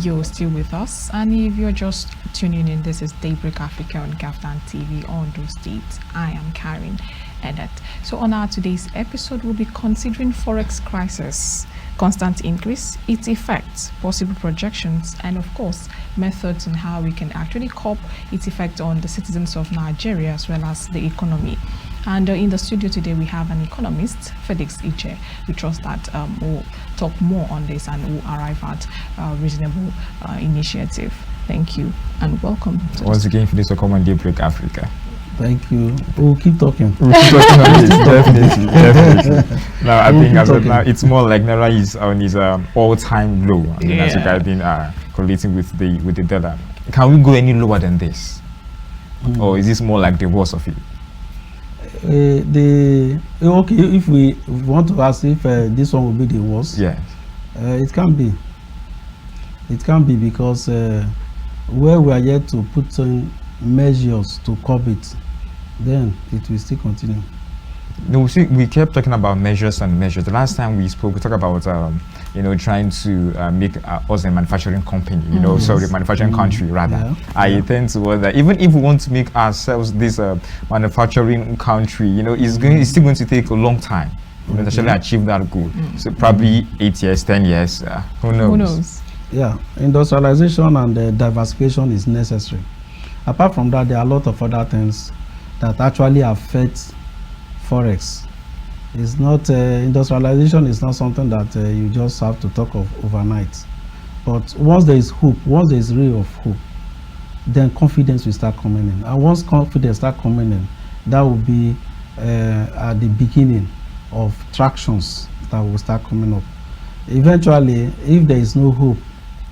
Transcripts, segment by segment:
you're still with us, and if you're just tuning in, this is Daybreak Africa on KAFTAN TV on those dates. I am Kareen, Edet. So on our today's episode, we'll be considering Forex crisis, constant increase, its effects, possible projections, and of course, methods on how we can actually cope its effect on the citizens of Nigeria as well as the economy. And in the studio today, we have an economist, Felix Ijeh. We trust that we'll talk more on this and we'll arrive at a reasonable initiative. Thank you and welcome. Once again, for this welcome on Daybreak Africa. Thank you. We'll keep talking. We'll keep talking on this, definitely. Now, I think as of now, it's more like Naira is on his all-time low. I mean, as I've been correlating with the dollar. Can we go any lower than this? Or is this more like the worst of it? Okay, if we want to ask if this one will be the worst, yes, it can be. It can be because where we are yet to put in measures to curb it, then it will still continue. No, see, we kept talking about measures and measures. The last time we spoke, we talked about trying to make us a manufacturing company, sorry, manufacturing country rather. Yeah. I tend to wonder, even if we want to make ourselves this manufacturing country, it's still going to take a long time to actually achieve that goal. So probably 8 years, 10 years, who knows? Who knows? Yeah, industrialization and diversification is necessary. Apart from that, there are a lot of other things that actually affect Forex. It's not industrialization is not something that you just have to talk of overnight. But once there is hope, once there is ray of hope, then confidence will start coming in. And once confidence start coming in, that will be at the beginning of tractions that will start coming up. Eventually, if there is no hope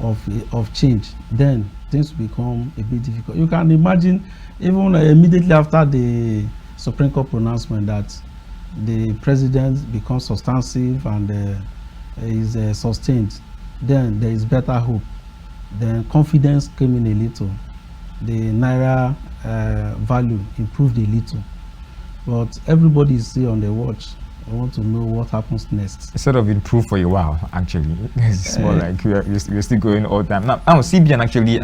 of change, then things will become a bit difficult. You can imagine, even immediately after the Supreme Court pronouncement that the president becomes substantive and is sustained, then there is better hope. Then confidence came in a little. The Naira value improved a little. But everybody is still on the watch. I want to know what happens next. Instead of improve for a while, actually, it's more like we're still going all the time. Now CBN actually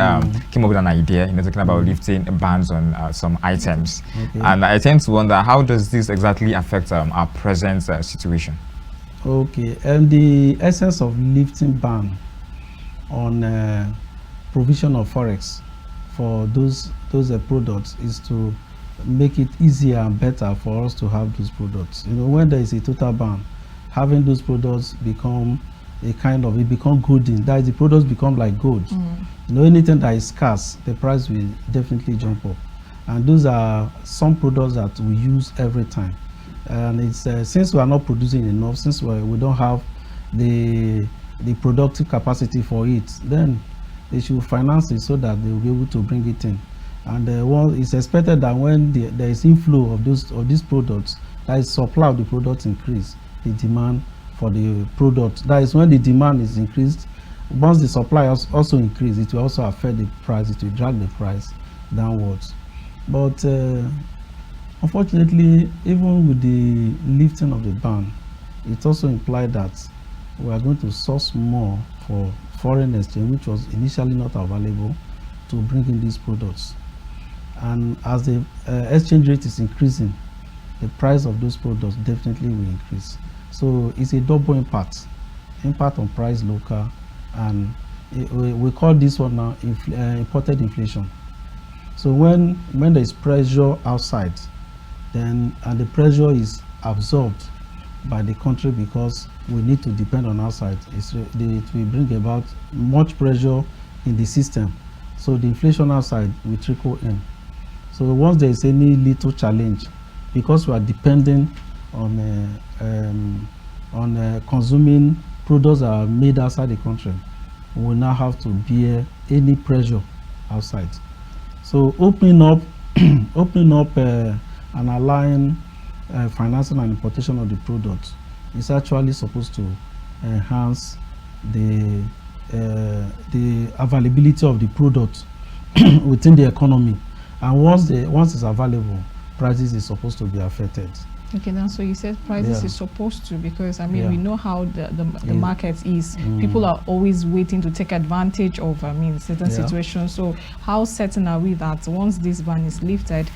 came up with an idea, talking about lifting bans on some items. Okay. And I tend to wonder, how does this exactly affect our present situation? Okay, and the essence of lifting ban on provision of Forex for those products is to make it easier and better for us to have those products. When there is a total ban, having those products become it become golden. That is, the products become like gold. Anything that is scarce, the price will definitely jump up. And those are some products that we use every time. And it's since we are not producing enough, since we don't have the productive capacity for it, then they should finance it so that they will be able to bring it in. And it's expected that when there is inflow of these products, that is supply of the products increase, the demand for the product. That is when the demand is increased. Once the supply also increase, it will also affect the price. It will drag the price downwards. But unfortunately, even with the lifting of the ban, it also implied that we are going to source more for foreign exchange, which was initially not available, to bring in these products. And as the exchange rate is increasing, the price of those products definitely will increase. So it's a double impact on price local, and we call this one now imported inflation. So when there is pressure outside, then and the pressure is absorbed by the country because we need to depend on outside, it will bring about much pressure in the system. So the inflation outside will trickle in. So once there is any little challenge, because we are depending on consuming products that are made outside the country, we will now have to bear any pressure outside. So opening up and allowing financing and importation of the product is actually supposed to enhance the availability of the product within the economy. And once it's available, prices is supposed to be affected. Okay, now so you said prices Yeah. is supposed to, because I mean Yeah. we know how the Yeah. market is. People are always waiting to take advantage of certain Yeah. situations. So how certain are we that once this ban is lifted,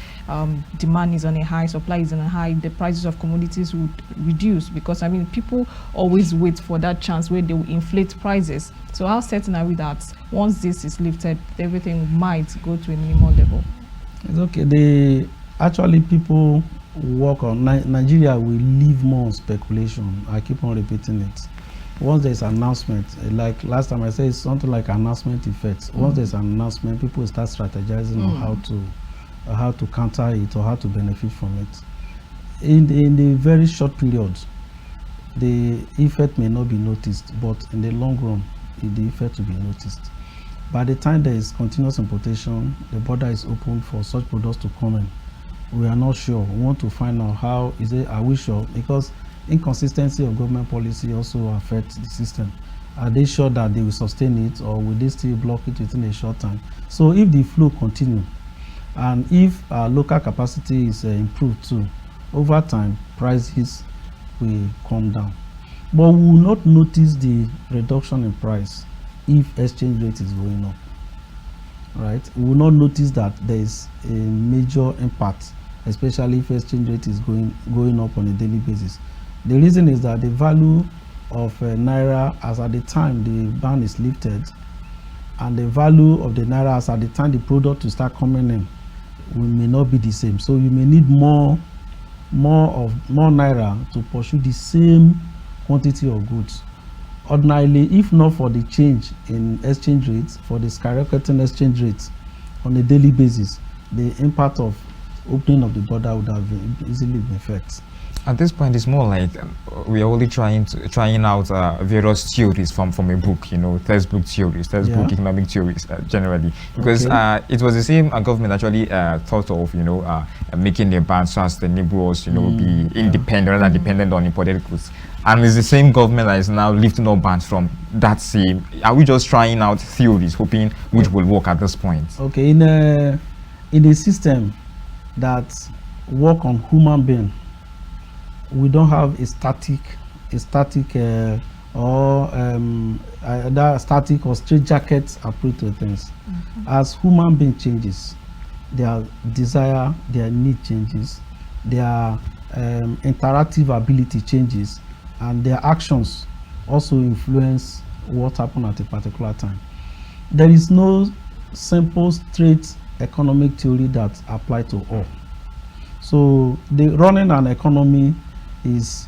demand is on a high, supply is on a high, the prices of commodities would reduce? Because I mean people always wait for that chance where they will inflate prices. So how certain are we that once this is lifted, everything might go to a minimal level? It's okay. Actually people work on Nigeria will live more on speculation. I keep on repeating it. Once there's an announcement, like last time I said, it's something like announcement effects. Once there's an announcement, people start strategizing on how to counter it or how to benefit from it. In the very short period, the effect may not be noticed, but in the long run, the effect will be noticed. By the time there is continuous importation, the border is open for such products to come in. We are not sure. We want to find out are we sure? Because inconsistency of government policy also affects the system. Are they sure that they will sustain it, or will they still block it within a short time? So if the flow continue, and if our local capacity is improved too, over time prices will come down. But we will not notice the reduction in price if exchange rate is going up. Right? We will not notice that there is a major impact, especially if exchange rate is going up on a daily basis. The reason is that the value of naira as at the time the ban is lifted, and the value of the naira as at the time the product to start coming in may not be the same. So you may need more naira to pursue the same quantity of goods. Ordinarily, if not for the change in exchange rates, for the skyrocketing exchange rates on a daily basis, the impact of opening of the border would have easily been felt. At this point, it's more like we are only trying out various theories from a book, textbook theories, economic theories generally, because it was the same government actually thought of, making the ban so as the neighbors, be independent rather than dependent on imported goods. And it's the same government that is now lifting up bans from that same. Are we just trying out theories, hoping which will work at this point? Okay, in a system that work on human being, we don't have a static or straitjacket approach to things. As human being changes, their desire, their need changes, their interactive ability changes, and their actions also influence what happened at a particular time. There is no simple straight economic theory that applies to all. So the running an economy is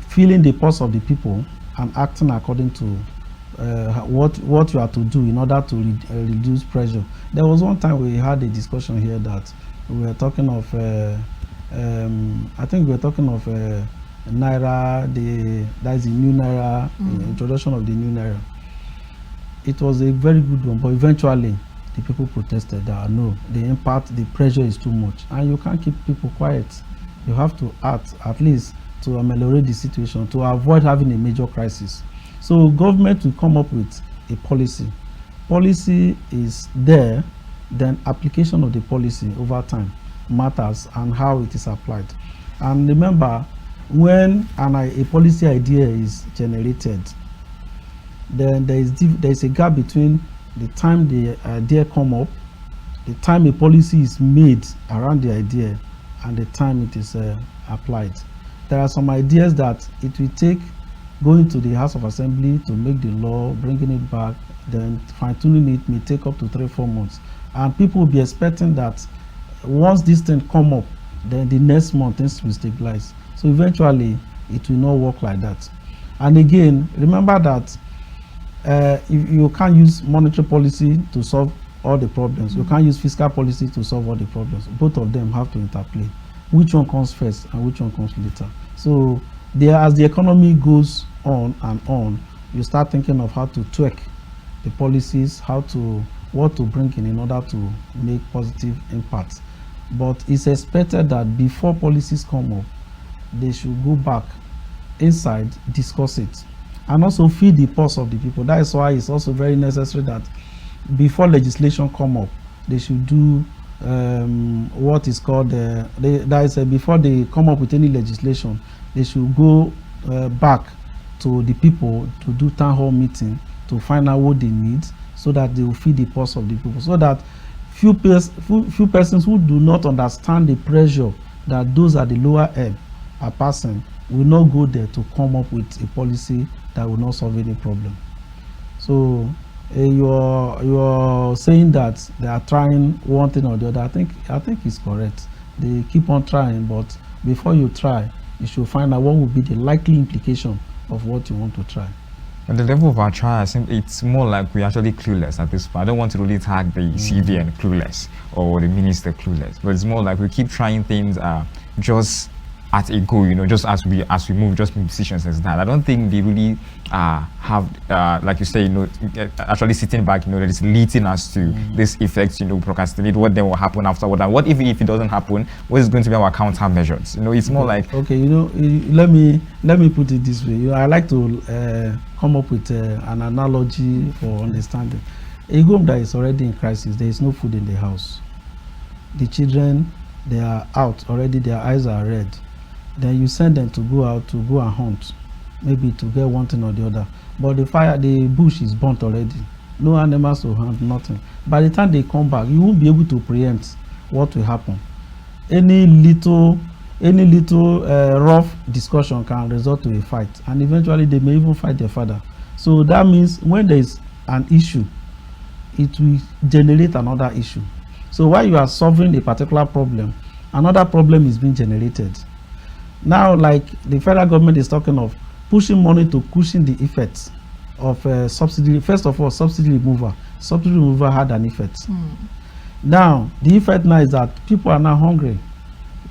feeling the pulse of the people and acting according to what you are to do in order to reduce pressure. There was one time we had a discussion here that we were talking of I think we were talking of naira, that is the new naira, the introduction of the new naira. It was a very good one, but eventually the people protested that no, the pressure is too much, and you can't keep people quiet. You have to act at least to ameliorate the situation, to avoid having a major crisis. So government will come up with a policy. Policy is there, then application of the policy over time matters, and how it is applied. And remember, when a policy idea is generated, then there is a gap between the time the idea come up, the time a policy is made around the idea, and the time it is applied. There are some ideas that it will take going to the House of Assembly to make the law, bringing it back, then fine-tuning it may take up to 3-4 months. And people will be expecting that once this thing come up, then the next month things will stabilize. So eventually, it will not work like that. And again, remember that if you can't use monetary policy to solve all the problems. You can't use fiscal policy to solve all the problems. Both of them have to interplay. Which one comes first and which one comes later? So as the economy goes on and on, you start thinking of how to tweak the policies, what to bring in order to make positive impact. But it's expected that before policies come up, they should go back inside, discuss it, and also feel the pulse of the people. That is why it's also very necessary that before legislation come up, they should do what is called before they come up with any legislation, they should go back to the people to do town hall meeting to find out what they need, so that they will feed the pulse of the people, so that few persons who do not understand the pressure that those at the lower end are passing will not go there to come up with a policy that will not solve any problem. So you are saying that they are trying one thing or the other. I think it's correct. They keep on trying, but before you try, you should find out what will be the likely implication of what you want to try. At the level of our trial, I think it's more like we're actually clueless at this point. I don't want to really tag the CBN clueless or the minister clueless, but it's more like we keep trying things just at a go, just as we move, just make decisions as that. I don't think they really have, like you say, actually sitting back, that is leading us to this effect, procrastinate. What then will happen afterward? And what if it doesn't happen? What is going to be our countermeasures? It's more like let me put it this way. I like to come up with an analogy for understanding. A home that is already in crisis, there is no food in the house. The children, they are out already, their eyes are red. Then you send them to go out to go and hunt, maybe to get one thing or the other. But the bush is burnt already. No animals to hunt, nothing. By the time they come back, you won't be able to preempt what will happen. Any little rough discussion can result to a fight, and eventually they may even fight their father. So that means when there is an issue, it will generate another issue. So while you are solving a particular problem, another problem is being generated. Now, like the federal government is talking of pushing money to cushion the effects of subsidy. First of all, subsidy removal. Subsidy removal had an effect. Now, the effect now is that people are now hungry.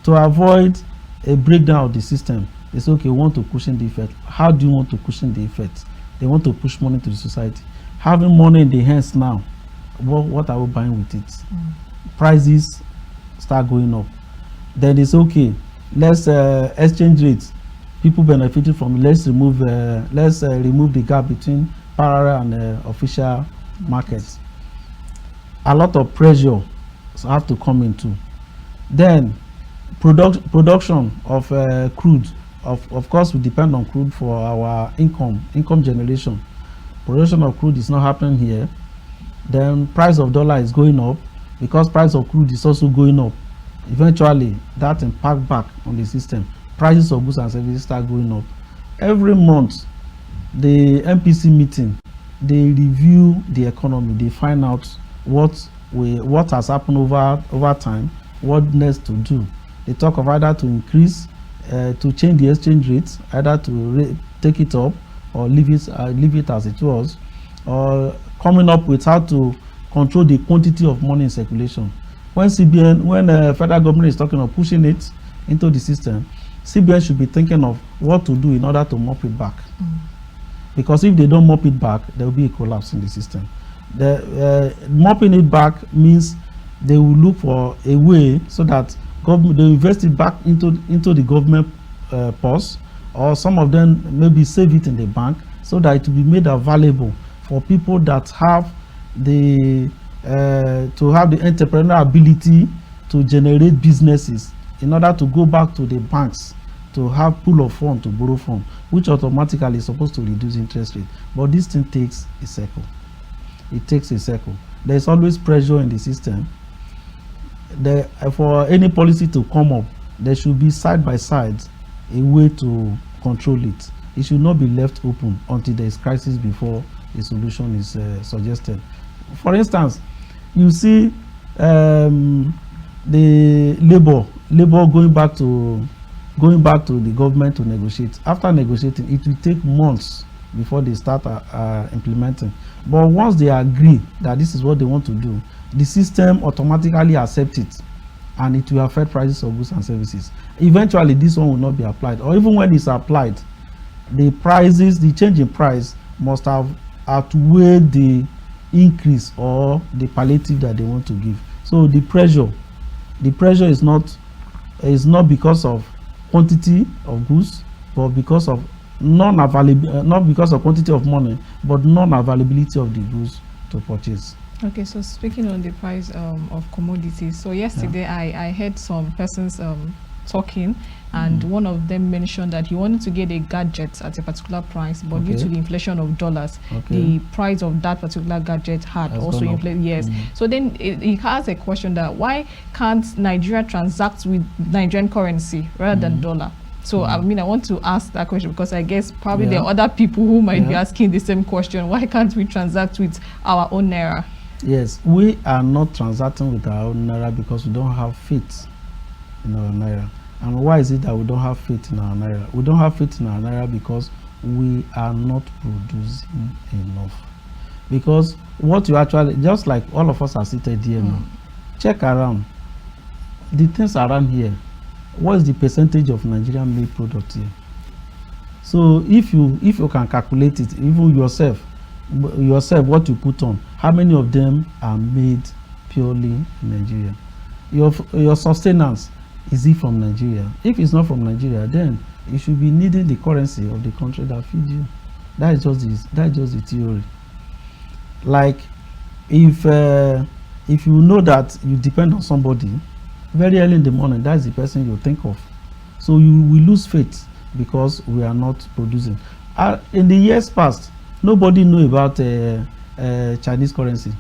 To avoid a breakdown of the system, they say, okay, we want to cushion the effect. How do you want to cushion the effect? They want to push money to the society. Having money in the hands now, what are we buying with it? Prices start going up. Then it's okay. Let's exchange rates. People benefited from it. Let's remove the gap between parallel and official markets. A lot of pressure have to come into. Then production of crude. Of course, we depend on crude for our income generation. Production of crude is not happening here. Then price of dollar is going up because price of crude is also going up. Eventually, that impact back on the system. Prices of goods and services start going up. Every month, the MPC meeting, they review the economy. They find out what has happened over time, what next to do. They talk of either to increase, to change the exchange rates, either to take it up or leave it as it was, or coming up with how to control the quantity of money in circulation. When the federal government is talking of pushing it into the system, CBN should be thinking of what to do in order to mop it back. Because if they don't mop it back, there will be a collapse in the system. Mopping it back means they will look for a way so that they invest it back into the government purse, or some of them maybe save it in the bank so that it will be made available for people that have the entrepreneurial ability to generate businesses, in order to go back to the banks to have pool of funds to borrow from, which automatically is supposed to reduce interest rate. But this thing takes a cycle. It takes a cycle. There's always pressure in the system. For any policy to come up, there should be side by side a way to control it. It should not be left open until there is crisis before a solution is suggested. For instance, you see the labor going back to the government to negotiate. After negotiating, it will take months before they start implementing. But once they agree that this is what they want to do, the system automatically accepts it, and it will affect prices of goods and services. Eventually, this one will not be applied, or even when it's applied, the change in price must have outweighed the increase or the palliative that they want to give. So the pressure is not because of quantity of goods, but because of not because of quantity of money, but non-availability of the goods to purchase. Okay, so speaking on the price of commodities, so yesterday I heard some persons talking, and one of them mentioned that he wanted to get a gadget at a particular price, but due to the inflation of dollars, the price of that particular gadget had also inflated. Yes. So then he has a question that why can't Nigeria transact with Nigerian currency rather than dollar? So I mean, I want to ask that question because I guess probably there are other people who might be asking the same question. Why can't we transact with our own naira? Yes, we are not transacting with our own naira because we don't have faith in our naira. And why is it that we don't have faith in our naira? We don't have faith in our naira because we are not producing enough. Because what you actually, just like all of us are seated here now, check around. The things around here, what is the percentage of Nigerian made product here? So if you can calculate it, even yourself what you put on, how many of them are made purely in Nigeria? Your sustenance, is it from Nigeria? If it's not from Nigeria, then you should be needing the currency of the country that feeds you. That's just the theory. Like if you know that you depend on somebody very early in the morning, that's the person you think of. So you will lose faith because we are not producing. In the years past, nobody knew about Chinese currency.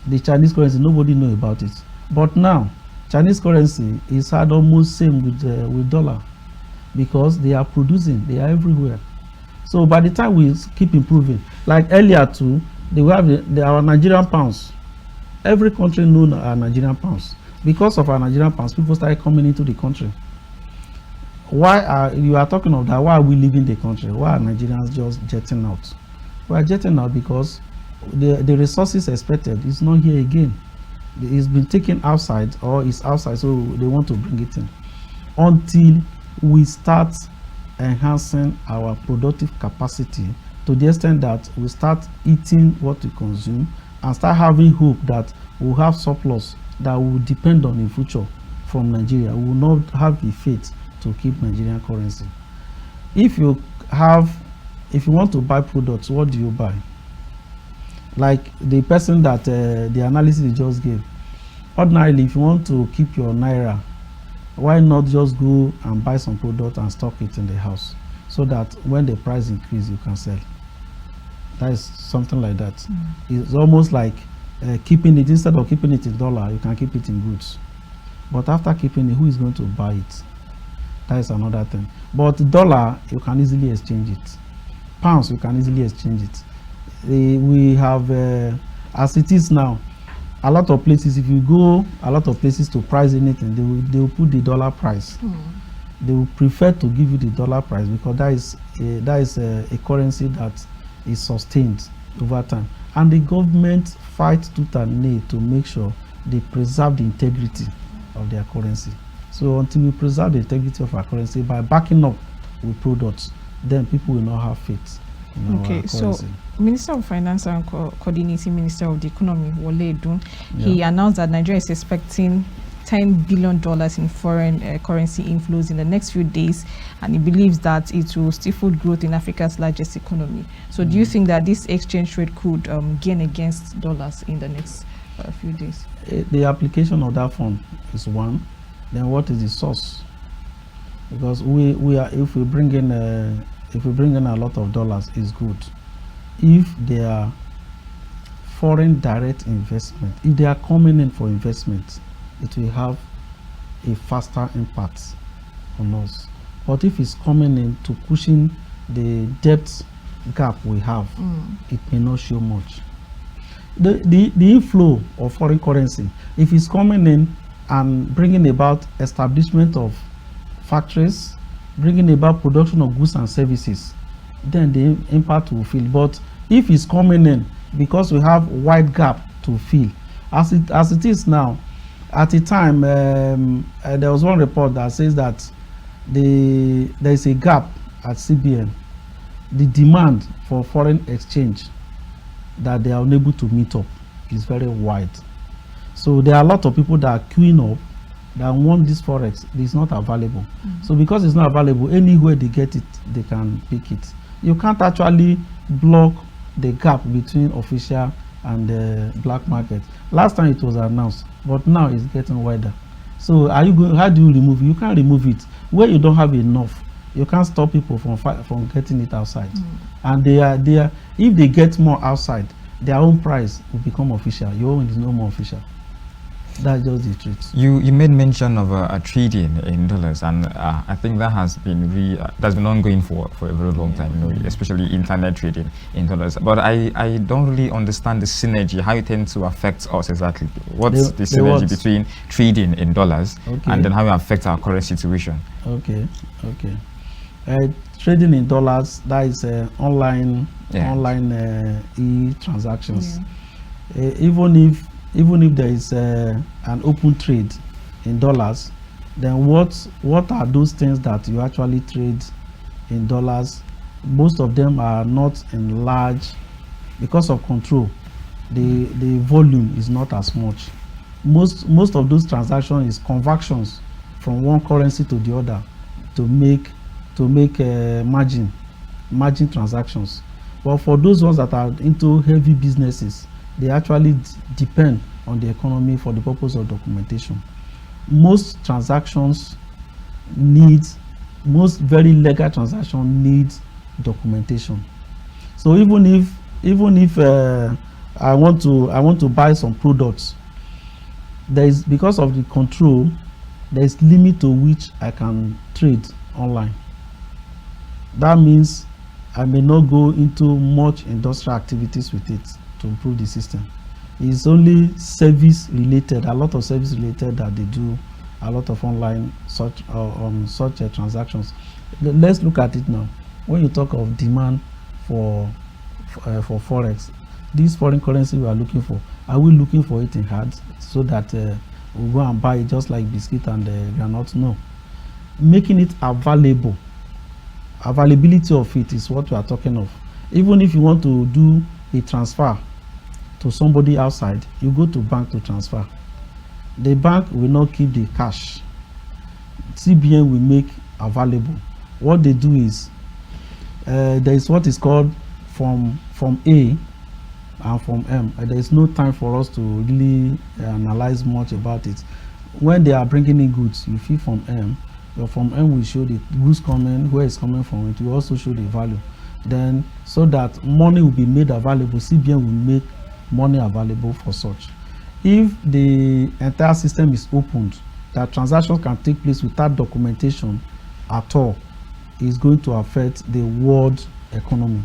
The Chinese currency, nobody knew about it. But now, Chinese currency is had almost same with dollar because they are producing, they are everywhere. So by the time we keep improving, like earlier too, they have our Nigerian pounds. Every country knows our Nigerian pounds. Because of our Nigerian pounds, people started coming into the country. Why you are talking of that? Why are we leaving the country? Why are Nigerians just jetting out? We are jetting out because the resources expected is not here again. It's been taken outside, or it's outside, so they want to bring it in. Until we start enhancing our productive capacity to the extent that we start eating what we consume and start having hope that we'll have surplus that will depend on in future from Nigeria. We will not have the faith to keep Nigerian currency. If you want to buy products, what do you buy? Like the person that the analysis you just gave. Ordinarily, if you want to keep your naira, why not just go and buy some product and stock it in the house so that when the price increase, you can sell? That is something like that. It's almost like keeping it, instead of keeping it in dollar, you can keep it in goods. But after keeping it, who is going to buy it? That is another thing. But dollar, you can easily exchange it. Pounds, you can easily exchange it. We have, as it is now, a lot of places, if you go a lot of places to price anything, they will put the dollar price. They will prefer to give you the dollar price because that is a currency that is sustained over time. And the government fights tooth and nail to make sure they preserve the integrity of their currency. So until we preserve the integrity of our currency by backing up with products, then people will not have faith in our currency. So Minister of Finance and Coordinating Minister of the Economy, Wole Edun, he announced that Nigeria is expecting $10 billion in foreign currency inflows in the next few days, and he believes that it will stifle growth in Africa's largest economy. So do you think that this exchange rate could gain against dollars in the next few days? The application of that fund is one. Then what is the source? Because if we bring in a lot of dollars, is good. If they are foreign direct investment, if they are coming in for investment, it will have a faster impact on us. But if it's coming in to pushing the debt gap we have, it may not show much. The inflow of foreign currency, if it's coming in and bringing about establishment of factories, bringing about production of goods and services, then the impact will feel. But if it's coming in because we have wide gap to fill, as it is now, at the time there was one report that says that there is a gap at CBN. The demand for foreign exchange that they are unable to meet up is very wide. So there are a lot of people that are queuing up that want this forex. It's not available. So because it's not available, anywhere they get it, they can pick it. You can't actually block the gap between official and the black market. Last time it was announced, but now it's getting wider. So are you going? How do you remove it? You can't remove it. Where you don't have enough, you can't stop people from getting it outside. And they are if they get more outside, their own price will become official. Your own is no more official. That's just the truth. You made mention of a trading in dollars, and I think that has been that's been ongoing for a very long time, you know, especially internet trading in dollars. But I don't really understand the synergy, how it tends to affect us exactly. What's the synergy between trading in dollars and then how it affects our current situation? Okay. Trading in dollars, that is online e-transactions. Even if there is an open trade in dollars, then what are those things that you actually trade in dollars? Most of them are not in large because of control. The volume is not as much. Most of those transactions is conversions from one currency to the other to make margin transactions. But for those ones that are into heavy businesses, they actually depend on the economy for the purpose of documentation. Most very legal transactions need documentation. So even if I want to buy some products, because of the control, there is limit to which I can trade online. That means I may not go into much industrial activities with it to improve the system. It's only service related, a lot of service related, that they do a lot of online such transactions. Let's look at it now. When you talk of demand for Forex, this foreign currency we are looking for, are we looking for it in hard so that we'll go and buy it just like biscuit and granite? No. Making it available. Availability of it is what we are talking of. Even if you want to do a transfer to somebody outside, you go to bank to transfer. The bank will not keep the cash. CBN will make available. What they do is there is what is called from A and from M. There is no time for us to really analyze much about it. When they are bringing in goods, you feel from M. But from M will show the goods coming, where it's coming from. It will also show the value. Then, so that money will be made available, CBN will make money available for such. If the entire system is opened, that transactions can take place without documentation at all, is going to affect the world economy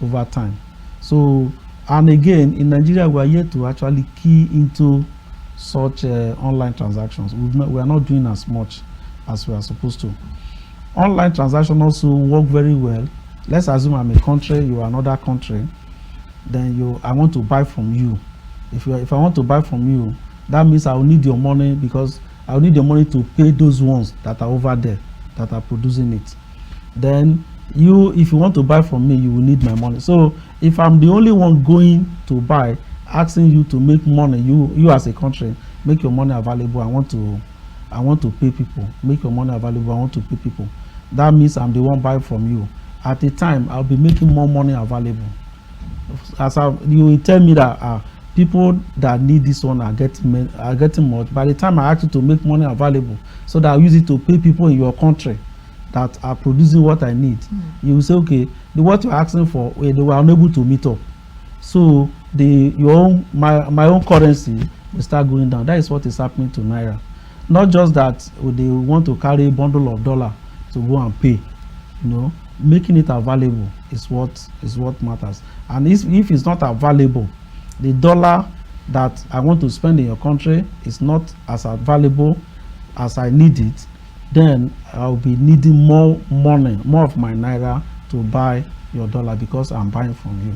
over time. So, and again, in Nigeria, we are yet to actually key into such online transactions. We are not doing as much as we are supposed to. Online transactions also work very well. Let's assume I'm a country, you are another country. Then I want to buy from you. If I want to buy from you, that means I will need your money, because I will need your money to pay those ones that are over there that are producing it. Then if you want to buy from me, you will need my money. So if I'm the only one going to buy, asking you to make money, you as a country, make your money available. I want to pay people. Make your money available. I want to pay people. That means I'm the one buying from you. At the time, I'll be making more money available. You will tell me that people that need this one are getting much. By the time I ask you to make money available, so that I'll use it to pay people in your country that are producing what I need, you will say, okay, what you're asking for, they were unable to meet up. So my own currency will start going down. That is what is happening to Naira. Not just that they want to carry a bundle of dollar to go and pay, making it available is what matters. And if it's not available, the dollar that I want to spend in your country is not as available as I need it, then I'll be needing more money, more of my Naira to buy your dollar, because I'm buying from you.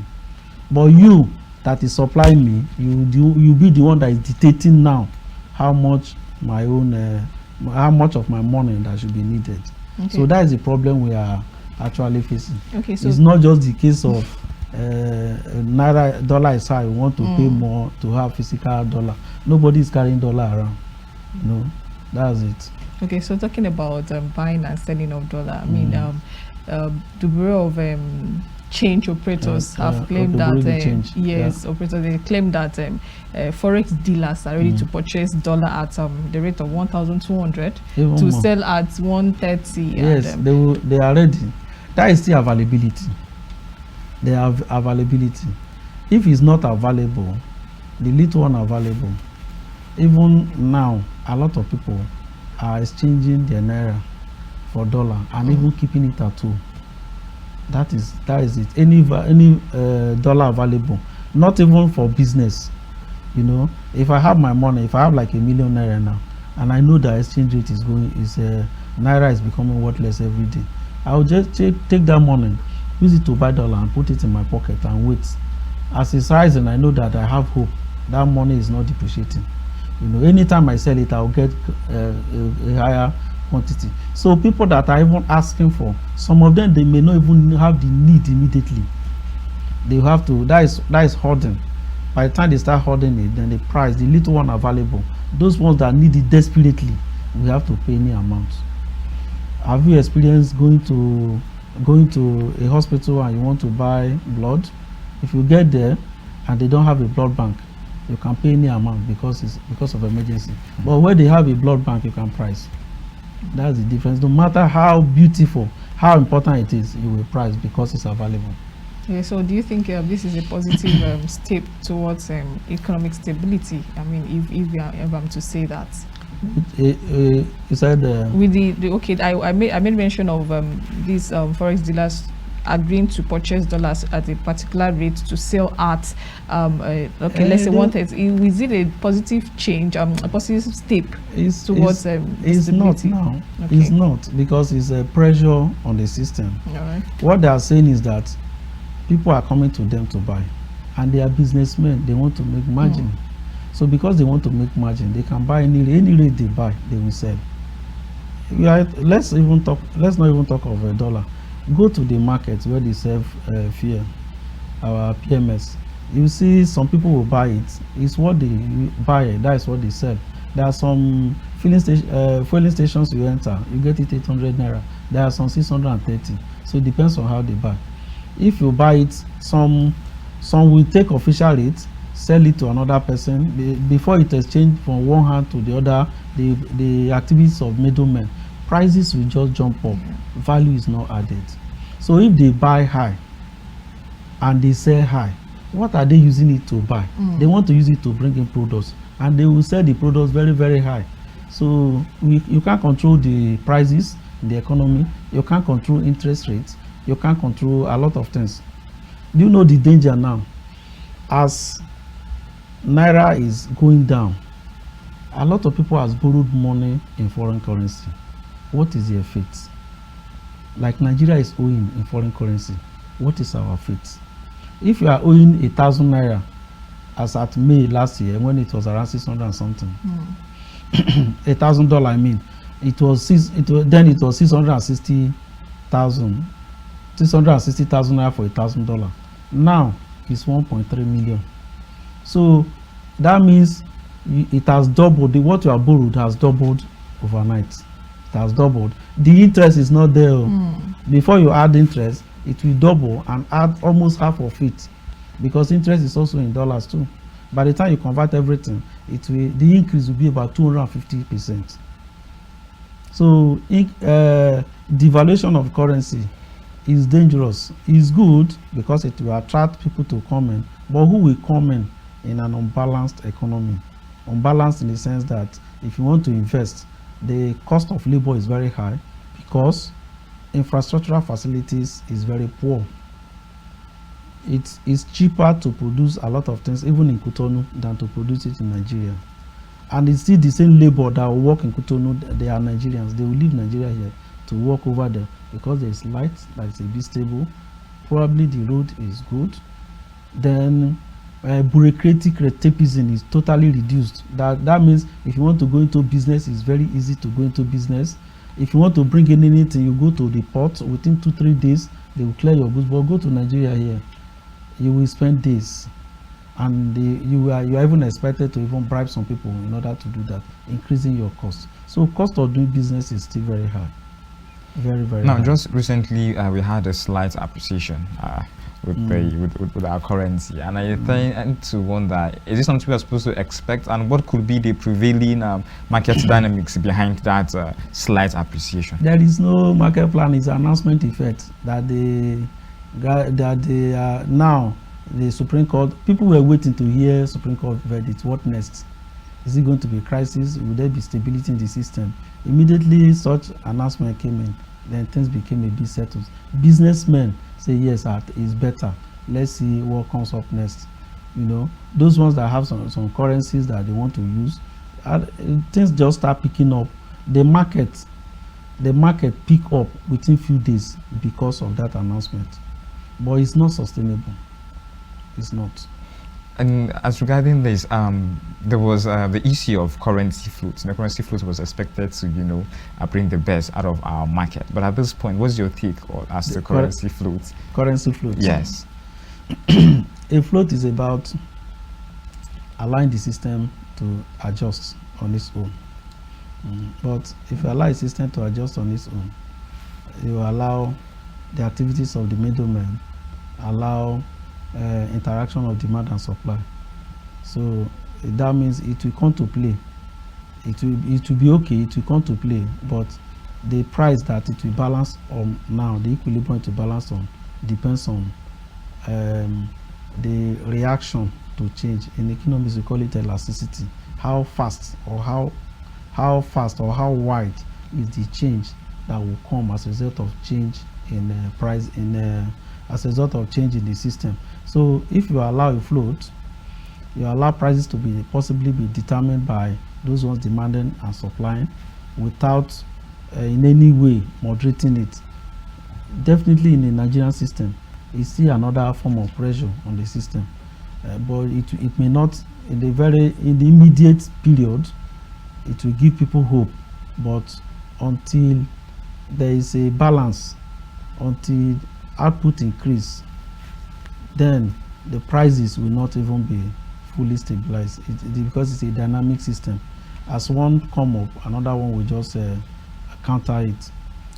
But you that is supplying me, you be the one that is dictating now how much of my money that should be needed. Okay. So that is the problem we are actually facing. Okay, so it's not just the case of Naira dollar is high, we want to pay more to have physical dollar. Nobody is carrying dollar around. That's it. Okay, so talking about buying and selling of dollar, I mean, the Bureau of change operators have claimed that operators, they claim that forex dealers are ready to purchase dollar at the rate of 1,200 to sell at 130. Yes, they are ready. That is still availability. They have availability. If it's not available, the little one available, even now, a lot of people are exchanging their naira for dollar and even keeping it at 2. That is it. Any dollar available, not even for business. You know, if I have my money, if I have like $1 million naira now, and I know the exchange rate is naira is becoming worthless every day, I will just take that money, use it to buy dollar and put it in my pocket and wait. As it's rising, I know that I have hope. That money is not depreciating. You know, anytime I sell it, I'll get a higher quantity. So people that are even asking for, some of them, they may not even have the need immediately. They have to, that is hoarding. By the time they start hoarding it, then the price, the little one available, those ones that need it desperately, we have to pay any amount. Have you experienced going to a hospital and you want to buy blood? If you get there and they don't have a blood bank, you can pay any amount because of emergency. But where they have a blood bank, you can price. That's the difference. No matter how beautiful, how important it is, you will price because it's available. Yeah, so do you think this is a positive step towards economic stability? I mean, if I'm to say that. You said with the okay, I made mention of these forex dealers agreeing to purchase dollars at a particular rate to sell at let's say 130. Is it a positive change, a positive step towards it's not now. Okay. It's not, because it's a pressure on the system. All right. What they are saying is that people are coming to them to buy, and they are businessmen. They want to make margin. So because they want to make margin, they can buy any rate they buy, they will sell. Let's not even talk of a dollar. Go to the market where they sell fear, our PMS. You see some people will buy it. It's what they buy, that is what they sell. There are some fueling stations you enter, you get it 800 naira. There are some 630. So it depends on how they buy. If you buy it, some will take official rate, sell it to another person. Before it exchange from one hand to the other, the activities of middlemen, prices will just jump up. Value is not added. So if they buy high and they sell high, what are they using it to buy? They want to use it to bring in products, and they will sell the products very, very high. So you can't control the prices in the economy. You can't control interest rates. You can't control a lot of things. Do you know the danger now? As naira is going down, a lot of people has borrowed money in foreign currency. What is their fate? Like Nigeria is owing in foreign currency. What is our fate? If you are owing 1,000 naira, as at May last year when it was around 600 and something, $1,000, I mean, it was 660,000 naira for $1,000. Now it's 1.3 million. So that means it has doubled. What you have borrowed has doubled overnight. It has doubled. The interest is not there. Before you add interest, it will double and add almost half of it, because interest is also in dollars too. By the time you convert everything, the increase will be about 250%. So devaluation of currency is dangerous. It's good because it will attract people to come in, but who will come in an unbalanced economy? Unbalanced in the sense that if you want to invest, the cost of labor is very high because infrastructural facilities is very poor. It is cheaper to produce a lot of things, even in Cotonou, than to produce it in Nigeria. And it's still the same labor that will work in Cotonou. They are Nigerians. They will leave Nigeria here to work over there because there is light, that is a bit stable. Probably the road is good. Then bureaucratic red tapeism is totally reduced. That means if you want to go into business, it's very easy to go into business. If you want to bring in anything, you go to the port within 2-3 days, they will clear your goods. But go to Nigeria here, you will spend days, and you are even expected to even bribe some people in order to do that, increasing your cost. So cost of doing business is still very high, very, very high. Now, just recently we had a slight appreciation with our currency. And I tend to wonder, is this something we are supposed to expect, and what could be the prevailing market dynamics behind that slight appreciation? There is no market plan. It's an announcement effect that now the Supreme Court, people were waiting to hear Supreme Court verdict. What next? Is it going to be a crisis? Will there be stability in the system? Immediately such announcement came in, then things became a bit settled. Businessmen say yes, it's better. Let's see what comes up next. Those ones that have some currencies that they want to use, things just start picking up. The market pick up within few days because of that announcement. But it's not sustainable. It's not. And as regarding this, there was the issue of currency float. The currency float was expected to, bring the best out of our market. But at this point, what's your take as to currency float? Currency float. Yes. A float is about allowing the system to adjust on its own. But if you allow a system to adjust on its own, you allow the activities of the middlemen, allow interaction of demand and supply. So that means it will come to play. It will be okay, it will come to play, but the price that it will balance on now, the equilibrium to balance on, depends on the reaction to change. In economics, we call it elasticity. How fast or how wide is the change that will come as a result of change in price as a result of change in the system. So if you allow a float, you allow prices to possibly be determined by those ones demanding and supplying without in any way moderating it. Definitely in the Nigerian system, it's still another form of pressure on the system. But it may not, in the immediate period, it will give people hope. But until there is a balance, until output increase, then the prices will not even be fully stabilized because it's a dynamic system. As one come up, another one will just counter it.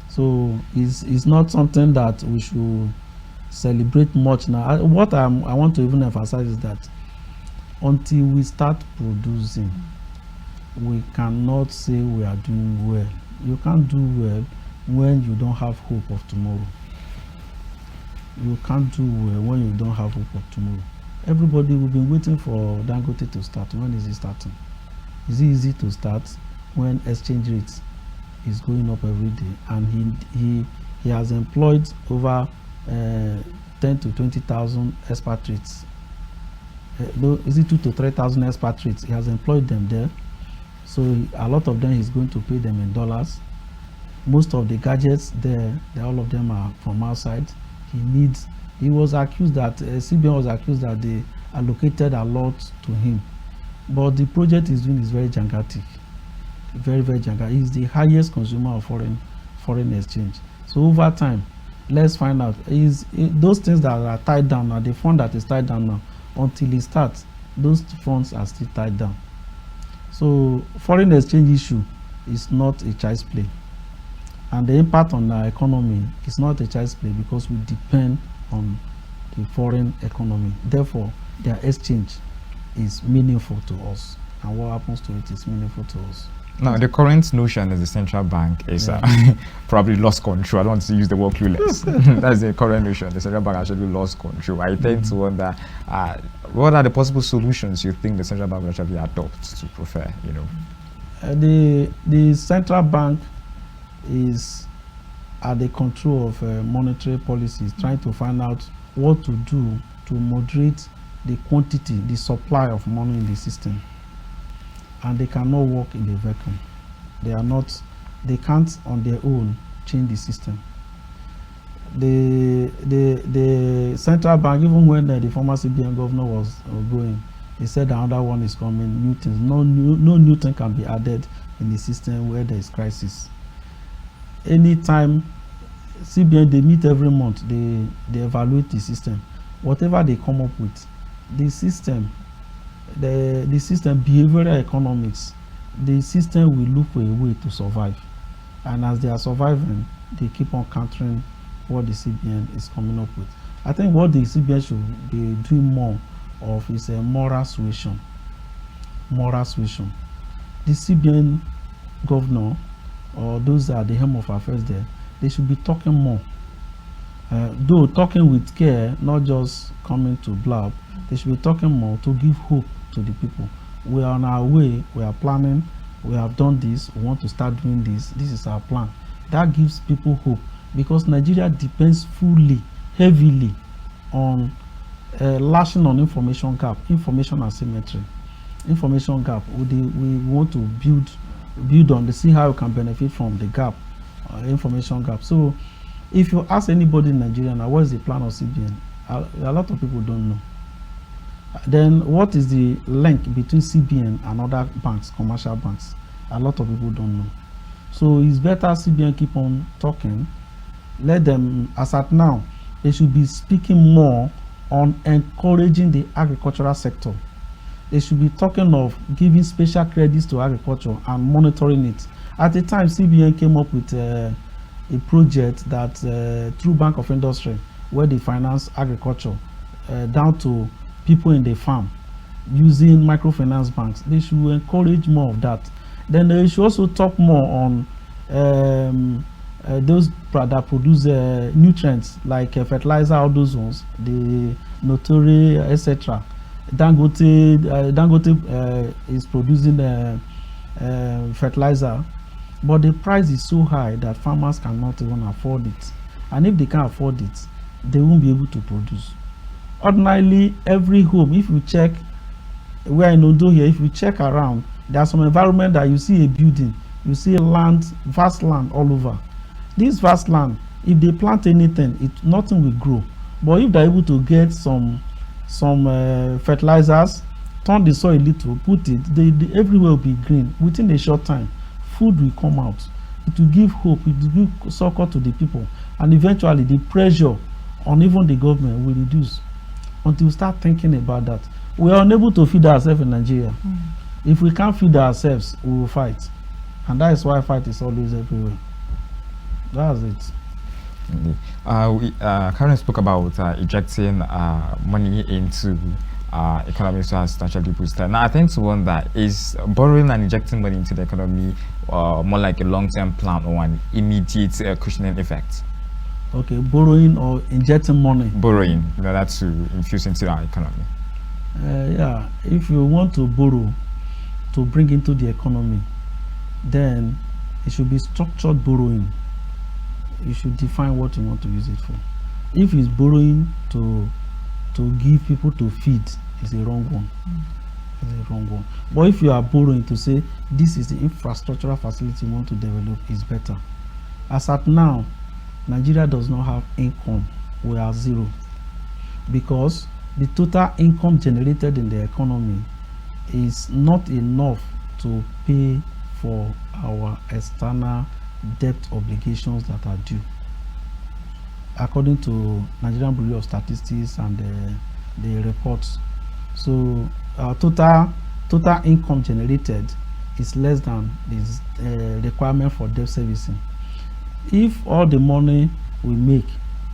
So it's not something that we should celebrate much now. What I want to even emphasize is that until we start producing, we cannot say we are doing well. You can't do well when you don't have hope of tomorrow. You can't do well when you don't have hope of tomorrow. Everybody will be waiting for Dangote to start. When is he starting? Is it easy to start when exchange rate is going up every day, and he has employed over 10 to 20,000 expatriates? Is it 2 to 3,000 expatriates? He has employed them there, so a lot of them he's going to pay them in dollars. Most of the gadgets there, all of them are from outside. He was accused that CBN was accused that they allocated a lot to him, but the project he's doing is very gigantic, very gigantic. He's the highest consumer of foreign exchange. So over time, let's find out those things that are tied down now, the fund that is tied down now, until it starts, those funds are still tied down. So foreign exchange issue is not a child's play, and the impact on our economy is not a child's play because we depend on the foreign economy. Therefore, their exchange is meaningful to us, and what happens to it is meaningful to us. Now, the current notion is the central bank is probably lost control. I don't want to use the word clueless. That's the current notion. The central bank actually lost control. I tend to wonder, what are the possible solutions you think the central bank will actually adopt to prefer, The central bank is at the control of monetary policies, trying to find out what to do to moderate the quantity, the supply of money in the system. And they cannot work in the vacuum. They can't on their own change the system. The central bank, even when the former CBN governor was going, he said another one is coming, new things. No new thing can be added in the system where there is crisis. Anytime CBN, they meet every month, they evaluate the system. Whatever they come up with, the system, the system, behavioral economics, the system will look for a way to survive. And as they are surviving, they keep on countering what the CBN is coming up with. I think what the CBN should be doing more of is a moral suasion. Moral suasion. The CBN governor or those that are the helm of affairs there, they should be talking more. Though talking with care, not just coming to blab, they should be talking more to give hope to the people. We are on our way, we are planning, we have done this, we want to start doing this, this is our plan. That gives people hope because Nigeria depends fully, heavily on lashing on information gap, information asymmetry. Information gap, we want to build on to see how we can benefit from the gap, information gap. So if you ask anybody in Nigeria now, what is the plan of CBN? A lot of people don't know. Then what is the link between CBN and other banks, commercial banks? A lot of people don't know. So it's better CBN keep on talking. Let them, as at now, they should be speaking more on encouraging the agricultural sector. They should be talking of giving special credits to agriculture and monitoring it. At the time, CBN came up with a project that through Bank of Industry, where they finance agriculture down to people in the farm using microfinance banks. They should encourage more of that. Then they should also talk more on those that produce nutrients like fertilizer, all those ones, the Notori, etc. Dangote is producing fertilizer, but the price is so high that farmers cannot even afford it. And if they can't afford it, they won't be able to produce. Ordinarily, every home, if you check, where in Ondo here, if you check around, there's some environment that you see a building, you see land, vast land all over. This vast land, if they plant anything, nothing will grow. But if they're able to get some fertilizers, turn the soil a little, put it, everywhere will be green. Within a short time, food will come out. It will give hope, it will give succor to the people. And eventually, the pressure on even the government will reduce until we start thinking about that. We are unable to feed ourselves in Nigeria. If we can't feed ourselves, we will fight. And that is why fight is always everywhere. That's it. Kareen spoke about injecting money into economy so as to actually boost that. Now, I tend to wonder, is borrowing and injecting money into the economy more like a long-term plan or an immediate cushioning effect? Okay, borrowing or injecting money? Borrowing, in order to infuse into our economy. Yeah, if you want to borrow to bring into the economy, then it should be structured borrowing. You should define what you want to use it for. If it's borrowing to give people to feed, it's a wrong one. It's a wrong one. But if you are borrowing to say this is the infrastructural facility you want to develop, it's better. As at now, Nigeria does not have income. We are zero, because the total income generated in the economy is not enough to pay for our external debt obligations that are due, according to Nigerian Bureau of Statistics and the reports. So total income generated is less than this requirement for debt servicing. If all the money we make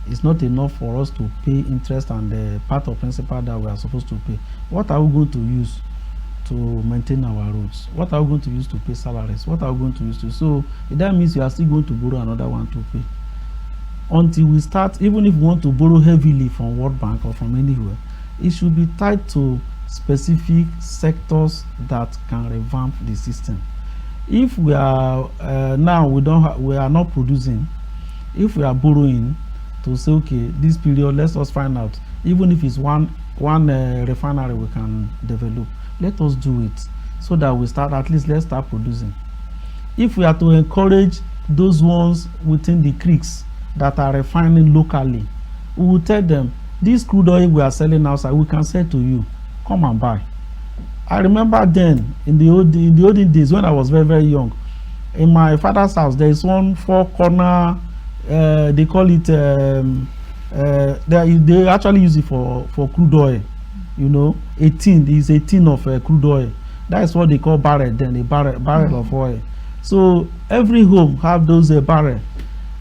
is not enough for us to pay interest and the part of principal that we are supposed to pay, what are we going to use to maintain our roads? What are we going to use to pay salaries? What are we going to use to? So that means you are still going to borrow another one to pay. Until we start, even if we want to borrow heavily from World Bank or from anywhere, it should be tied to specific sectors that can revamp the system. If we are now we are not producing, if we are borrowing to say, okay, this period, let us find out, even if it's one refinery we can develop, let us do it so that we start, at least let's start producing. If we are to encourage those ones within the creeks that are refining locally, we will tell them, this crude oil we are selling outside, we can sell to you, come and buy. I remember then, in the olden days when I was very, very young, in my father's house, there is one four-corner, they call it, they actually use it for crude oil. You know, a tin is a tin of crude oil. That is what they call barrel, then a barrel of oil. So every home have those barrel.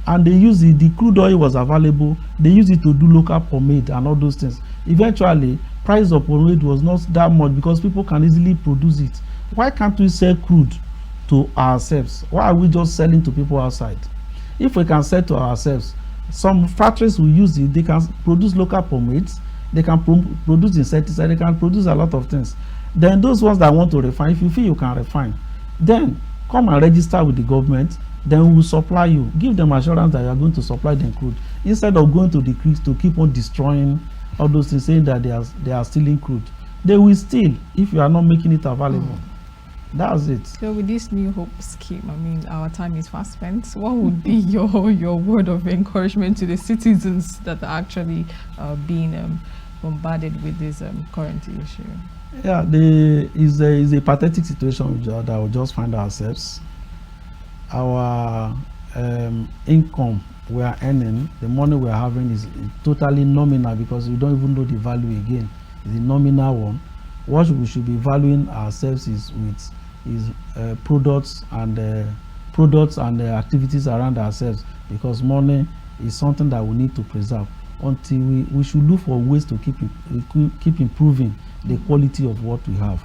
and they use it. The crude oil was available. They use it to do local pomade and all those things. Eventually, price of pomade was not that much because people can easily produce it. Why can't we sell crude to ourselves? Why are we just selling to people outside? If we can sell to ourselves, some factories will use it. They can produce local pomades. They can produce insecticides. They can produce a lot of things. Then those ones that want to refine, if you feel you can refine, then come and register with the government. Then we will supply you. Give them assurance that you are going to supply them crude, instead of going to the creeks to keep on destroying all those things, saying that they are stealing crude. They will steal if you are not making it available. That's it. So with this new hope scheme, I mean, our time is fast spent. What would be your word of encouragement to the citizens that are actually being bombarded with this current issue? Yeah, is a pathetic situation that we just find ourselves. Our income we are earning, the money we are having is totally nominal, because we don't even know the value again. It's a nominal one. What we should be valuing ourselves is products and activities around ourselves, because money is something that we need to preserve. Until we should look for ways to keep improving the quality of what we have.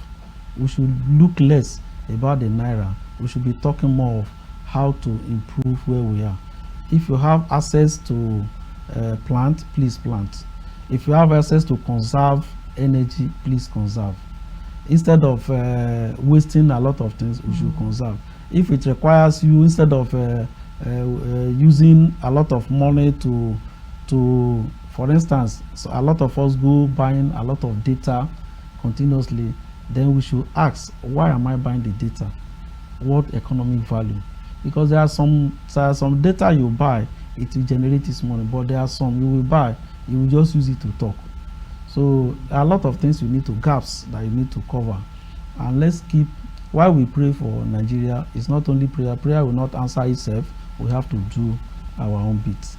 We should look less about the naira. We should be talking more of how to improve where we are. If you have access to plant, please plant. If you have access to conserve energy, please conserve. Instead of wasting a lot of things, we should conserve. If it requires you, instead of using a lot of money to for instance, so a lot of us go buying a lot of data continuously, then we should ask, why am I buying the data? What economic value? Because there are some data you buy, it will generate this money, but there are some you will buy, you will just use it to talk. So there are a lot of things you need to, gaps that you need to cover. And let's keep, while we pray for Nigeria, it's not only prayer. Prayer will not answer itself. We have to do our own bit.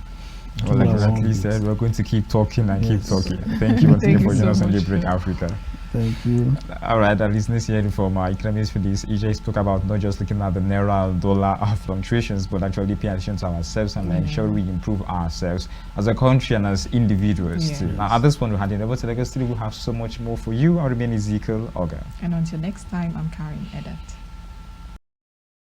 Well, like exactly said, we're going to keep talking and keep talking. Thank you once again for joining us on Daybreak Africa. Thank you. All right, our listeners here from our Economist for this, Ijeh spoke about not just looking at the naira dollar fluctuations, but actually paying attention to ourselves and ensure we improve ourselves as a country and as individuals too. Now, at this point, we had endeavored to Lagos City. We'll have so much more for you. I remain Ezekiel Ogar. And until next time, I'm Kareen, Edet.